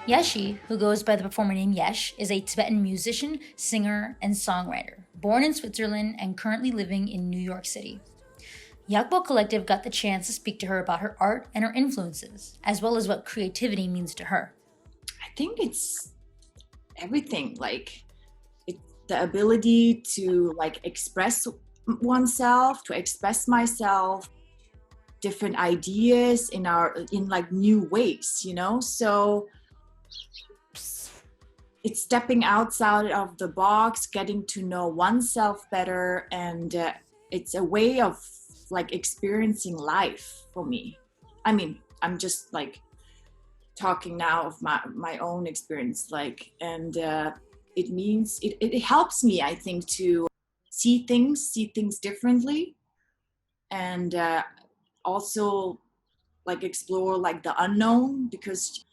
Yeshi, who goes by the performer name Yesh, is a Tibetan musician, singer, and songwriter, born in Switzerland and currently living in New York City. Yakpo Collective got the chance to speak to her about her art and her influences, as well as what creativity means to her. I think it's everything, like it's the ability to like express oneself, to express myself, different ideas in like new ways, so it's stepping outside of the box, getting to know oneself better, and it's a way of like experiencing life for me. I mean, I'm just like talking now of my own experience, like, and it means it helps me, I think, to see things differently, and also like explore like the unknown, because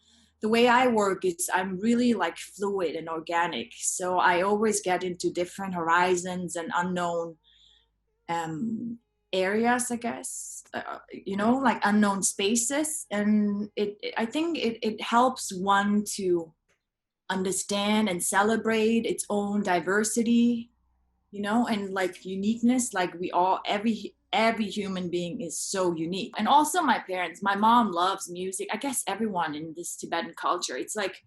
the way I work is I'm really like fluid and organic. So I always get into different horizons and unknown areas, I guess, like unknown spaces. And I think it helps one to understand and celebrate its own diversity, and like uniqueness. Like we all, every human being is so unique. And also my mom loves music. I guess everyone in this Tibetan culture, it's like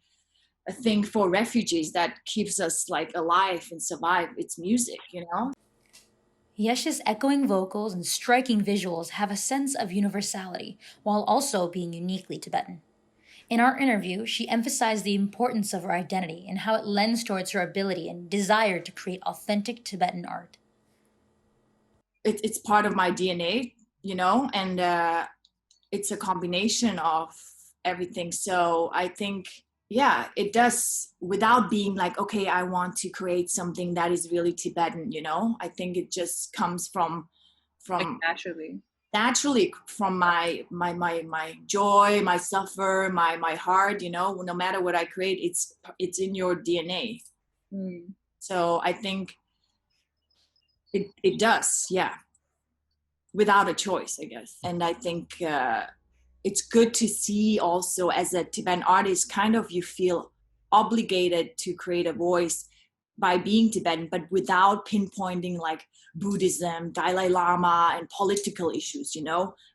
a thing for refugees that keeps us like alive and survive. It's music. Yesh's echoing vocals and striking visuals have a sense of universality, while also being uniquely Tibetan. In our interview, she emphasized the importance of her identity and how it lends towards her ability and desire to create authentic Tibetan art. It's part of my DNA, and it's a combination of everything. So I think, yeah, it does, without being like, okay, I want to create something that is really Tibetan. I think it just comes from Like naturally from my joy, my suffer, my heart. No matter what I create, it's in your DNA. So I think it does, yeah, without a choice, I guess. And I think it's good to see also, as a Tibetan artist, kind of you feel obligated to create a voice by being Tibetan, but without pinpointing like Buddhism, Dalai Lama, and political issues,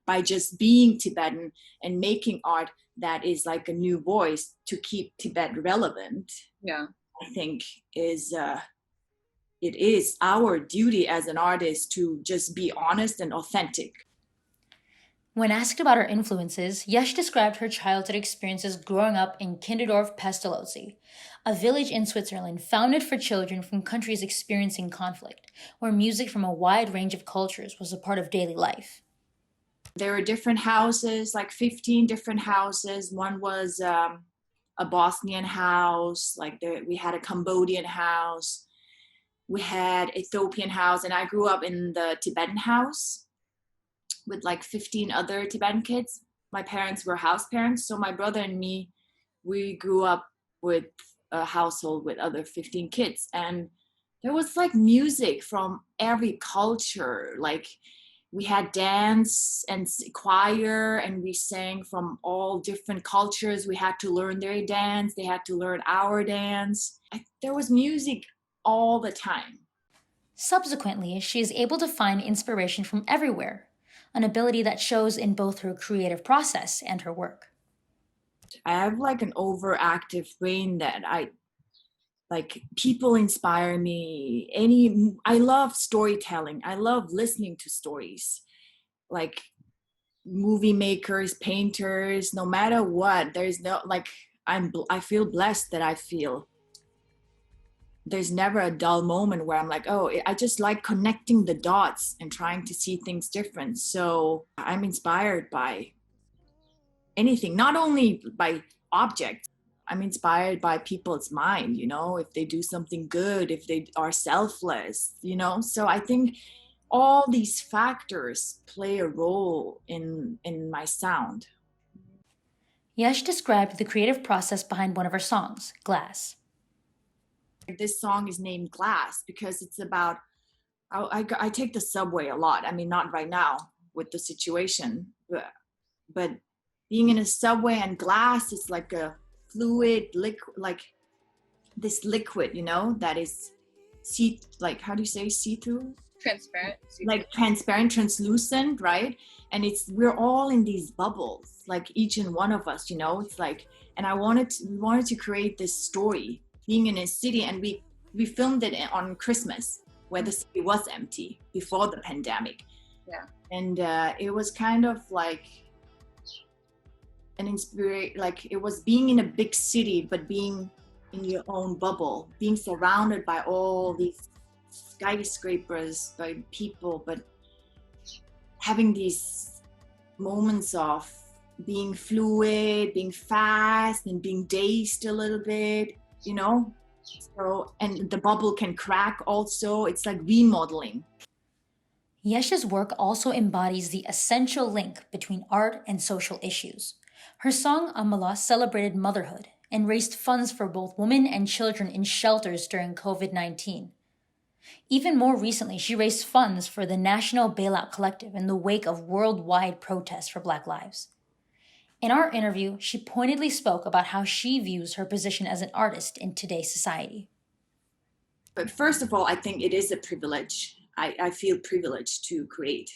by just being Tibetan and making art that is like a new voice to keep Tibet relevant. Yeah, I think it is our duty as an artist to just be honest and authentic. When asked about her influences, Yesh described her childhood experiences growing up in Kinderdorf Pestalozzi, a village in Switzerland founded for children from countries experiencing conflict, where music from a wide range of cultures was a part of daily life. There were different houses, like 15 different houses. One was a Bosnian house, like we had a Cambodian house, we had Ethiopian house, and I grew up in the Tibetan house with like 15 other Tibetan kids. My parents were house parents, so my brother and me, we grew up with a household with other 15 kids, and there was like music from every culture. Like we had dance and choir, and we sang from all different cultures. We had to learn their dance, they had to learn our dance. There was music all the time. Subsequently, she is able to find inspiration from everywhere, an ability that shows in both her creative process and her work. I have like an overactive brain that like people inspire me. I love storytelling. I love listening to stories. Like movie makers, painters, no matter what, there's no like I feel blessed that I feel there's never a dull moment where I'm like, oh, I just like connecting the dots and trying to see things different. So I'm inspired by anything, not only by objects. I'm inspired by people's mind, if they do something good, if they are selfless, So I think all these factors play a role in my sound. Yesh described the creative process behind one of her songs, Glass. This song is named Glass because it's about, I take the subway a lot. I mean, not right now with the situation, but being in a subway and glass is like a fluid liquid, like this liquid, you know, that is like, how do you say, see-through? Transparent. Like transparent, translucent, right? And we're all in these bubbles, like each and one of us, you know. It's like, and we wanted to create this story being in a city, and we filmed it on Christmas where the city was empty before the pandemic. Yeah. And it was kind of like an inspiration, like it was being in a big city but being in your own bubble, being surrounded by all these skyscrapers, by people, but having these moments of being fluid, being fast, and being dazed a little bit, you know. So, and the bubble can crack also. It's like remodeling. Yesh's work also embodies the essential link between art and social issues. Her song Amala celebrated motherhood and raised funds for both women and children in shelters during COVID-19. Even more recently, she raised funds for the National Bailout Collective in the wake of worldwide protests for Black lives. In our interview, she pointedly spoke about how she views her position as an artist in today's society. But first of all, I think it is a privilege. I feel privileged to create.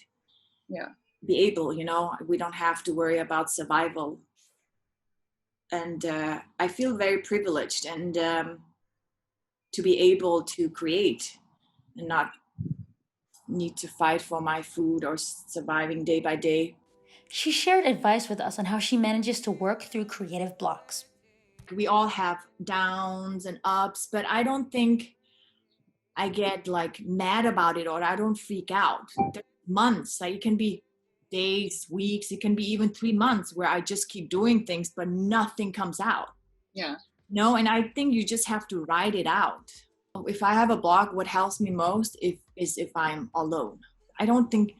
Yeah. Be able, you know, we don't have to worry about survival. And I feel very privileged, and to be able to create and not need to fight for my food or surviving day by day. She shared advice with us on how she manages to work through creative blocks. We all have downs and ups, but I don't think I get like mad about it, or I don't freak out. There's months, like it can be days, weeks, it can be even 3 months where I just keep doing things, but nothing comes out. Yeah. No, and I think you just have to ride it out. If I have a block, what helps me most is if I'm alone. I don't think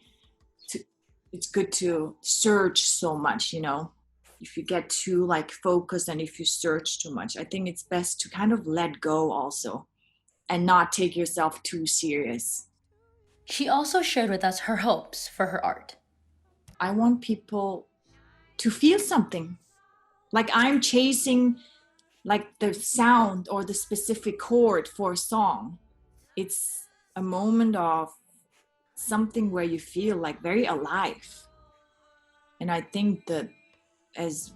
it's good to search so much, you know. If you get too like focused and if you search too much, I think it's best to kind of let go also and not take yourself too serious. She also shared with us her hopes for her art. I want people to feel something. Like I'm chasing like the sound or the specific chord for a song. It's a moment of something where you feel like very alive. And I think that as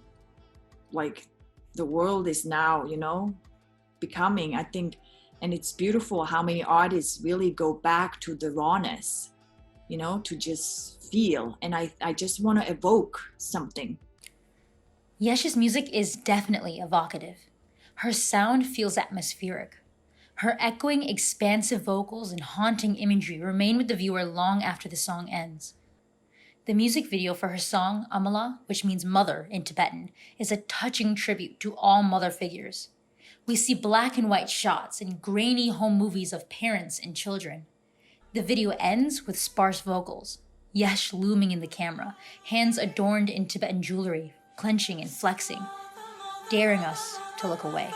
like the world is now, you know, becoming, I think, and it's beautiful how many artists really go back to the rawness, you know, to just feel. And I just want to evoke something. Yesh's music is definitely evocative. Her sound feels atmospheric. Her echoing, expansive vocals and haunting imagery remain with the viewer long after the song ends. The music video for her song, Amala, which means mother in Tibetan, is a touching tribute to all mother figures. We see black and white shots and grainy home movies of parents and children. The video ends with sparse vocals, Yesh looming in the camera, hands adorned in Tibetan jewelry, clenching and flexing, daring us to look away.